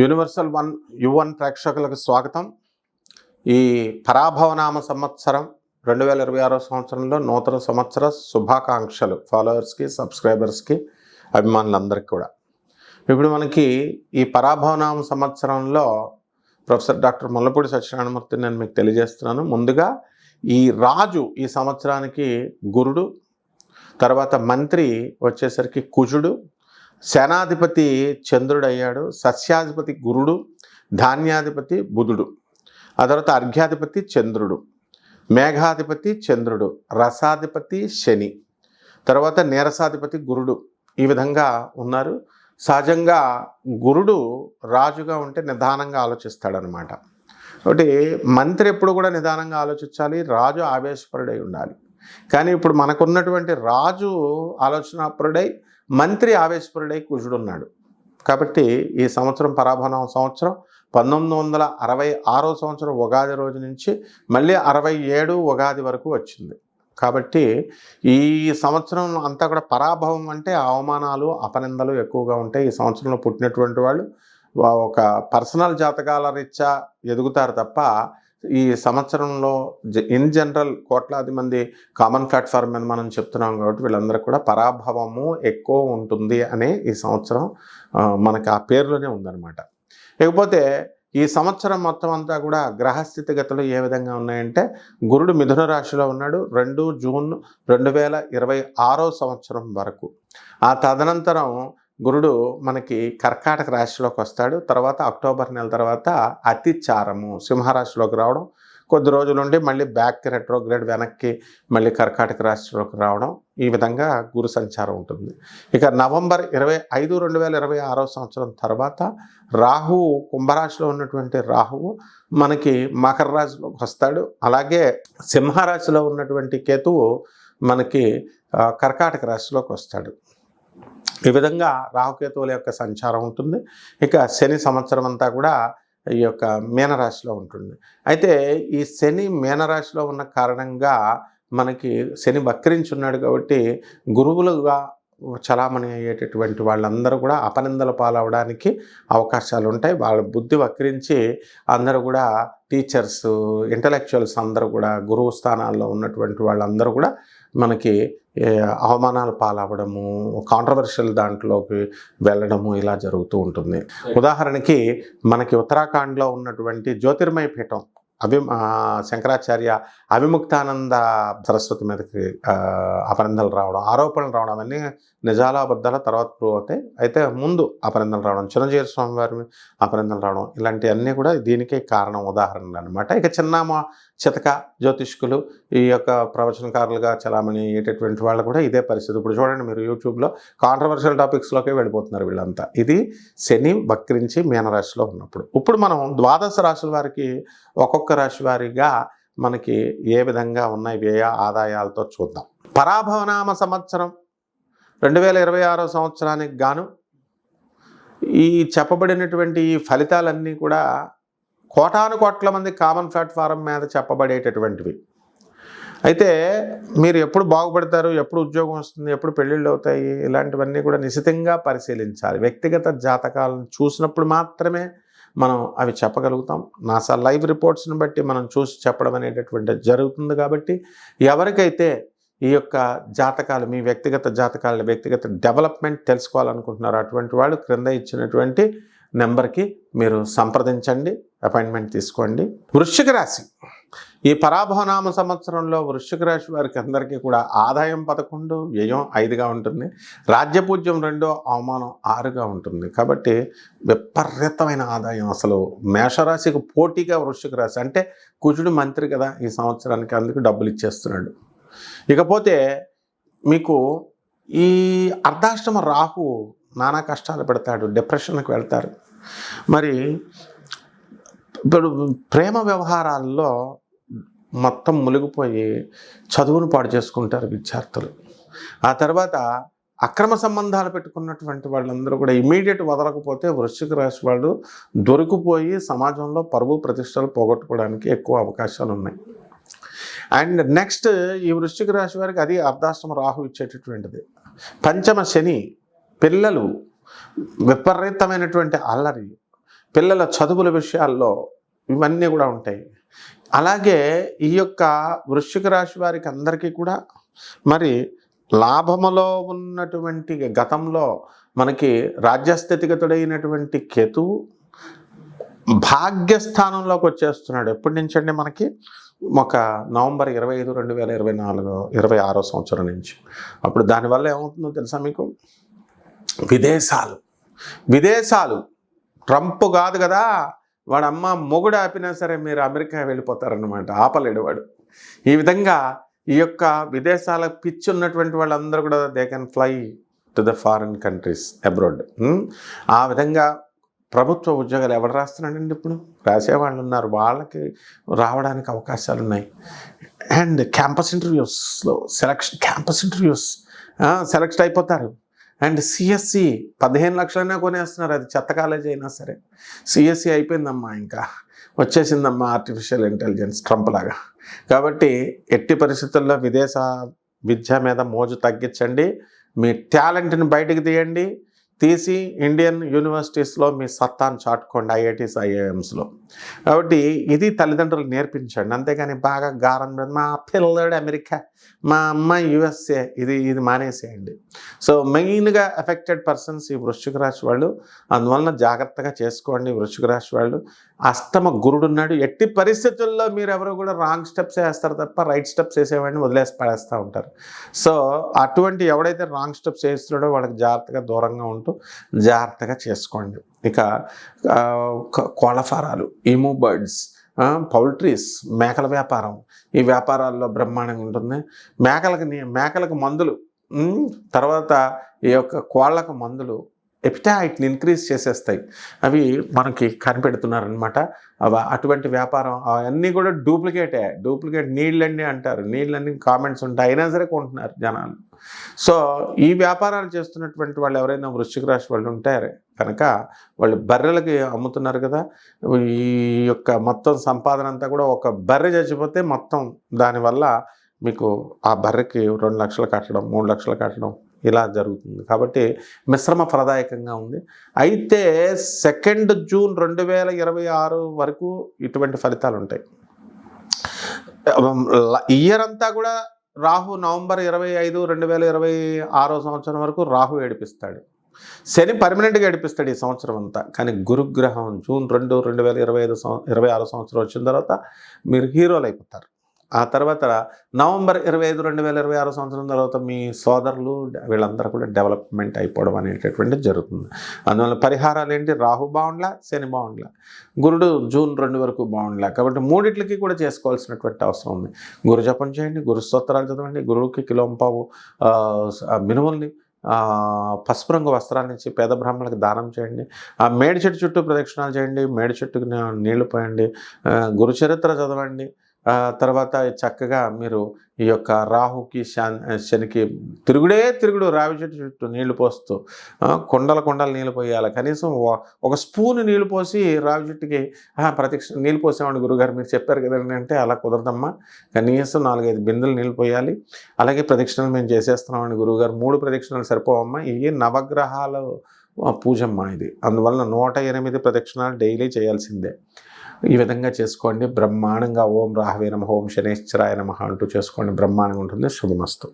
Universal one యు1 ప్రేక్షకులకు స్వాగతం. ఈ పరాభవనామ సంవత్సరం 2026 సంవత్సరంలో నూతన సంవత్సర శుభాకాంక్షలు ఫాలోవర్స్కి, సబ్స్క్రైబర్స్కి, అభిమానులందరికీ కూడా. ఇప్పుడు మనకి ఈ పరాభవనామ సంవత్సరంలో ప్రొఫెసర్ డాక్టర్ ముల్లపూడి సత్యనారాయణమూర్తిని నేను మీకు తెలియజేస్తున్నాను. ముందుగా ఈ రాజు ఈ సంవత్సరానికి గురుడు, తర్వాత మంత్రి వచ్చేసరికి కుజుడు, సేనాధిపతి చంద్రుడు అయ్యాడు, సస్యాధిపతి గురుడు, ధాన్యాధిపతి బుధుడు, ఆ తర్వాత అర్ఘ్యాధిపతి చంద్రుడు, మేఘాధిపతి చంద్రుడు, రసాధిపతి శని, తర్వాత నీరసాధిపతి గురుడు. ఈ విధంగా ఉన్నారు. సహజంగా గురుడు రాజుగా ఉంటే నిదానంగా ఆలోచిస్తాడనమాట. కాబట్టి మంత్రి ఎప్పుడు కూడా నిదానంగా ఆలోచించాలి, రాజు ఆవేశపరుడై ఉండాలి. కానీ ఇప్పుడు మనకున్నటువంటి రాజు ఆలోచనాపరుడై, మంత్రి ఆవేశపరుడై కుజుడున్నాడు. కాబట్టి ఈ సంవత్సరం పరాభవనామ సంవత్సరం 1966 సంవత్సరం ఉగాది రోజు నుంచి మళ్ళీ 67 ఉగాది వరకు వచ్చింది. కాబట్టి ఈ సంవత్సరం అంతా కూడా పరాభవం అంటే అవమానాలు, అపనిందలు ఎక్కువగా ఉంటాయి. ఈ సంవత్సరంలో పుట్టినటువంటి వాళ్ళు ఒక పర్సనల్ జాతకాల రీత్యా ఎదుగుతారు తప్ప ఈ సంవత్సరంలో ఇన్ జనరల్ కోట్లాది మంది కామన్ ప్లాట్ఫామ్ మీద మనం చెప్తున్నాం కాబట్టి వీళ్ళందరూ కూడా పరాభవము ఎక్కువ ఉంటుంది అనే ఈ సంవత్సరం మనకి ఆ పేరులోనే ఉందన్నమాట. లేకపోతే ఈ సంవత్సరం మొత్తం అంతా కూడా గ్రహస్థితిగతులు ఏ విధంగా ఉన్నాయంటే, గురుడు మిథున రాశిలో ఉన్నాడు 2 జూన్ 2026 సంవత్సరం వరకు. ఆ తదనంతరం గురుడు మనకి కర్కాటక రాశిలోకి వస్తాడు. తర్వాత అక్టోబర్ నెల తర్వాత అతిచారము సింహరాశిలోకి రావడం, కొద్ది రోజుల నుండి మళ్ళీ బ్యాక్ రెట్రోగ్రేడ్ వెనక్కి మళ్ళీ కర్కాటక రాశిలోకి రావడం, ఈ విధంగా గురు సంచారం ఉంటుంది. ఇక నవంబర్ 25, 2026 సంవత్సరం తర్వాత రాహువు కుంభరాశిలో ఉన్నటువంటి రాహువు మనకి మకర రాశిలోకి వస్తాడు. అలాగే సింహరాశిలో ఉన్నటువంటి కేతువు మనకి కర్కాటక రాశిలోకి వస్తాడు. ఈ విధంగా రాహుకేతువుల యొక్క సంచారం ఉంటుంది. ఇక శని సంవత్సరం అంతా కూడా ఈ యొక్క మీనరాశిలో ఉంటుంది. అయితే ఈ శని మీనరాశిలో ఉన్న కారణంగా మనకి శని వక్రించున్నాడు కాబట్టి గురువులుగా చలామణి అయ్యేటటువంటి వాళ్ళందరూ కూడా అపనిందల పాలవడానికి అవకాశాలు ఉంటాయి. వాళ్ళ బుద్ధి వక్రించి అందరూ కూడా టీచర్స్, ఇంటలెక్చువల్స్ అందరూ కూడా గురువు స్థానాల్లో ఉన్నటువంటి వాళ్ళందరూ కూడా మనకి అవమానాలు పాలవ్వడము, కాంట్రవర్షియల్ దాంట్లోకి వెళ్ళడము ఇలా జరుగుతూ ఉంటుంది. ఉదాహరణకి మనకి ఉత్తరాఖండ్లో ఉన్నటువంటి జ్యోతిర్మయ పీఠం శంకరాచార్య అవిముక్తానంద సరస్వతి మీదకి అపనిందలు రావడం, ఆరోపణలు రావడం అన్నీ నిజాల అబద్ధాల తర్వాత ప్రూవ్ అవుతాయి. అయితే ముందు అపనిందలు రావడం, చిరంజీవి స్వామి వారి అపనిందలు రావడం, ఇలాంటివన్నీ కూడా దీనికే కారణం, ఉదాహరణలు అనమాట. ఇక చిన్నామ చితక జ్యోతిష్కులు, ఈ యొక్క ప్రవచనకారులుగా చలామణి అయ్యేటటువంటి వాళ్ళు కూడా ఇదే పరిస్థితి. ఇప్పుడు చూడండి మీరు యూట్యూబ్లో కాంట్రవర్షియల్ టాపిక్స్లోకే వెళ్ళిపోతున్నారు వీళ్ళంతా. ఇది శని వక్రించి మీనరాశిలో ఉన్నప్పుడు. ఇప్పుడు మనం ద్వాదశ రాశుల వారికి ఒక్కొక్క రాశి వారిగా మనకి ఏ విధంగా ఉన్నాయి వ్యయ ఆదాయాలతో చూద్దాం. పరాభవనామ సంవత్సరం 2026 సంవత్సరానికి గాను ఈ చెప్పబడినటువంటి ఈ ఫలితాలన్నీ కూడా కోటాను కోట్ల మంది కామన్ ప్లాట్ఫారం మీద చెప్పబడేటటువంటివి. అయితే మీరు ఎప్పుడు బాగుపడతారు, ఎప్పుడు ఉద్యోగం వస్తుంది, ఎప్పుడు పెళ్ళిళ్ళు అవుతాయి, ఇలాంటివన్నీ కూడా నిశితంగా పరిశీలించాలి. వ్యక్తిగత జాతకాలను చూసినప్పుడు మాత్రమే మనం అవి చెప్పగలుగుతాం. నాసా లైవ్ రిపోర్ట్స్ని బట్టి మనం చూసి చెప్పడం అనేటటువంటి జరుగుతుంది. కాబట్టి ఎవరికైతే ఈ యొక్క జాతకాలు, మీ వ్యక్తిగత జాతకాలు, వ్యక్తిగత డెవలప్మెంట్ తెలుసుకోవాలనుకుంటున్నారు అటువంటి వాళ్ళు క్రింద ఇచ్చినటువంటి నెంబర్కి మీరు సంప్రదించండి, అపాయింట్మెంట్ తీసుకోండి. వృశ్చిక రాశి ఈ పరాభవనామ సంవత్సరంలో వృశ్చిక రాశి వారికి అందరికీ కూడా ఆదాయం 11, వ్యయం 5గా ఉంటుంది. రాజ్యపూజ్యం 2, అవమానం 6గా ఉంటుంది. కాబట్టి విపరీతమైన ఆదాయం. అసలు మేషరాశికి పోటీగా వృశ్చిక రాశి, అంటే కుజుడు మంత్రి కదా ఈ సంవత్సరానికి, అందుకు డబ్బులు ఇచ్చేస్తున్నాడు. ఇకపోతే మీకు ఈ అర్ధాష్టమ రాహు నానా కష్టాలు పెడతాడు, డిప్రెషన్కి వెళ్తారు. మరి ఇప్పుడు ప్రేమ వ్యవహారాల్లో మొత్తం మునిగిపోయి చదువును పాడు చేసుకుంటారు విద్యార్థులు. ఆ తర్వాత అక్రమ సంబంధాలు పెట్టుకున్నటువంటి వాళ్ళందరూ కూడా ఇమీడియట్ వదలకపోతే వృశ్చిక రాశి వాళ్ళు దొరికిపోయి సమాజంలో పరువు ప్రతిష్టలు పోగొట్టుకోవడానికి ఎక్కువ అవకాశాలు ఉన్నాయి. అండ్ నెక్స్ట్ ఈ వృశ్చిక రాశి వారికి అది అర్ధాష్టమ రాహు ఇచ్చేటటువంటిది. పంచమ శని, పిల్లలు విపరీతమైనటువంటి అల్లరి, పిల్లల చదువుల విషయాల్లో ఇవన్నీ కూడా ఉంటాయి. అలాగే ఈ యొక్క వృశ్చిక రాశి వారికి అందరికీ కూడా మరి లాభములో ఉన్నటువంటి గతంలో మనకి రాజ్యస్థితిగతుడైనటువంటి కేతువు భాగ్యస్థానంలోకి వచ్చేస్తున్నాడు. ఎప్పటి నుంచి అండి? మనకి ఒక నవంబర్ 25, 2024, 26 సంవత్సరం నుంచి. అప్పుడు దానివల్ల ఏమవుతుందో తెలుసా మీకు? విదేశాలు ట్రంప్ కాదు కదా, వాడు అమ్మ మొగుడు ఆపినా సరే మీరు అమెరికా వెళ్ళిపోతారనమాట, ఆపలేడు వాడు. ఈ విధంగా ఈ యొక్క విదేశాల పిచ్చి ఉన్నటువంటి వాళ్ళందరూ కూడా they can fly to the foreign countries abroad. ఆ విధంగా ప్రభుత్వ ఉద్యోగాలు ఎవరు రాస్తున్నాడండి? ఇప్పుడు రాసేవాళ్ళు ఉన్నారు, వాళ్ళకి రావడానికి అవకాశాలు ఉన్నాయి. అండ్ క్యాంపస్ ఇంటర్వ్యూస్లో సెలెక్ట్ అయిపోతారు. అండ్ సిఎస్సి 15 లక్షలైనా కొనేస్తున్నారు, అది చెత్త కాలేజీ అయినా సరే. సిఎస్సి అయిపోయిందమ్మా, ఇంకా వచ్చేసిందమ్మా ఆర్టిఫిషియల్ ఇంటెలిజెన్స్ ట్రంప్ లాగా. కాబట్టి ఎట్టి పరిస్థితుల్లో విదేశ విద్య మీద మోజు తగ్గించండి, మీ టాలెంట్ని బయటకు తీసి ఇండియన్ యూనివర్సిటీస్లో మీ సత్తాను చాటుకోండి, ఐఐటీస్ ఐఐఎమ్స్లో. కాబట్టి ఇది తల్లిదండ్రులు నేర్పించండి, అంతేగాని బాగా గారం మా పిల్లడు అమెరికా, మా అమ్మాయి యుఎస్ఏ, ఇది మానేసేయండి. సో మెయిన్గా ఎఫెక్టెడ్ పర్సన్స్ ఈ వృశ్చిక రాశి వాళ్ళు. అందువలన జాగ్రత్తగా చేసుకోండి వృశ్చిక రాశి వాళ్ళు. అష్టమ గురుడు ఉన్నాడు, ఎట్టి పరిస్థితుల్లో మీరు ఎవరు కూడా రాంగ్ స్టెప్స్ వేస్తారు తప్ప రైట్ స్టెప్స్ వేసేవాడిని వదిలేసి పడేస్తూ ఉంటారు. సో అటువంటి ఎవడైతే రాంగ్ స్టెప్స్ వేస్తున్నాడో వాళ్ళకి జాగ్రత్తగా దూరంగా ఉంటూ జాగ్రత్తగా చేసుకోండి. ఇక కోళ్ళ ఫారాలు, ఈమూ బర్డ్స్, పౌల్ట్రీస్, మేకల వ్యాపారం, ఈ వ్యాపారాల్లో బ్రహ్మాండంగా ఉంటుంది. మేకలకు మందులు, తర్వాత ఈ యొక్క కోళ్ళకు మందులు ఎపిటైట్ని ఇంక్రీజ్ చేసేస్తాయి, అవి మనకి కనిపెడుతున్నారనమాట. అటువంటి వ్యాపారం అవన్నీ కూడా డూప్లికేట్ నీళ్ళన్నీ అంటారు, నీళ్ళన్నీ కామెంట్స్ ఉంటాయి, అయినా సరే కొంటున్నారు జనాలు. సో ఈ వ్యాపారాలు చేస్తున్నటువంటి వాళ్ళు ఎవరైనా వృశ్చిక రాశి వాళ్ళు ఉంటారు కనుక వాళ్ళు బర్రెలకి అమ్ముతున్నారు కదా, ఈ యొక్క మొత్తం సంపాదన అంతా కూడా ఒక బర్రె చచ్చిపోతే మొత్తం దానివల్ల మీకు ఆ బర్రెకి 2 లక్షలు కట్టడం, 3 లక్షలు కట్టడం ఇలా జరుగుతుంది. కాబట్టి మిశ్రమ ఫలదాయకంగా ఉంది. అయితే 2 జూన్ 2026 వరకు ఇటువంటి ఫలితాలు ఉంటాయి. ఇయర్ అంతా కూడా రాహు నవంబర్ 25, 2026 సంవత్సరం వరకు రాహు ఏడిపిస్తాడు. శని పర్మనెంట్గా ఏడిపిస్తాడు ఈ సంవత్సరం అంతా. కానీ గురుగ్రహం జూన్ 2, 2026 సంవత్సరం వచ్చిన తర్వాత మీరు హీరోలు అయిపోతారు. ఆ తర్వాత నవంబర్ 25, 2026 సంవత్సరం తర్వాత మీ సోదరులు వీళ్ళందరూ కూడా డెవలప్మెంట్ అయిపోవడం అనేటటువంటిది జరుగుతుంది. అందువల్ల పరిహారాలు ఏంటి? రాహు బాగుండలా, శని బాగుండలా, గురుడు జూన్ 2 వరకు బాగుండలా. కాబట్టి మూడిట్లకి కూడా చేసుకోవాల్సినటువంటి అవసరం ఉంది. గురు జపం చేయండి, గురు స్తోత్రాలు చదవండి, గురువుకి కిలోంపావు మినుముల్ని పసుపు రంగు వస్త్రాన్ని ఇచ్చి పేద బ్రాహ్మణులకు దానం చేయండి. ఆ మేడి చెట్టు చుట్టూ ప్రదక్షిణాలు చేయండి, మేడి చెట్టుకు నీళ్లు పోయండి, గురు చరిత్ర చదవండి. తర్వాత చక్కగా మీరు ఈ యొక్క రాహుకి శనికి తిరుగుడు రావి చెట్టు చుట్టూ నీళ్లు పోస్తూ కొండలు నీళ్ళు పోయాలి. కనీసం ఒక స్పూన్ నీళ్ళు పోసి రావి చెట్టుకి నీళ్ళు పోసామండి గురుగారు మీరు చెప్పారు కదండి అంటే, అలా కుదరదమ్మా, కనీసం 4-5 బిందెలు నీళ్ళు పోయాలి. అలాగే ప్రదక్షిణలు మేము చేసేస్తున్నామండి గురువుగారు, 3 ప్రదక్షిణలు సరిపోవమ్మా, ఇవి నవగ్రహాల పూజమ్మా ఇది. అందువల్ల 108 ప్రదక్షిణాలు డైలీ చేయాల్సిందే. ఈ విధంగా చేసుకోండి, బ్రహ్మాండంగా. ఓం రాహవే నమః, ఓం శనేశ్వరాయ నమః అంటూ చేసుకోండి, బ్రహ్మాండంగా ఉంటుంది. శుభమస్తు.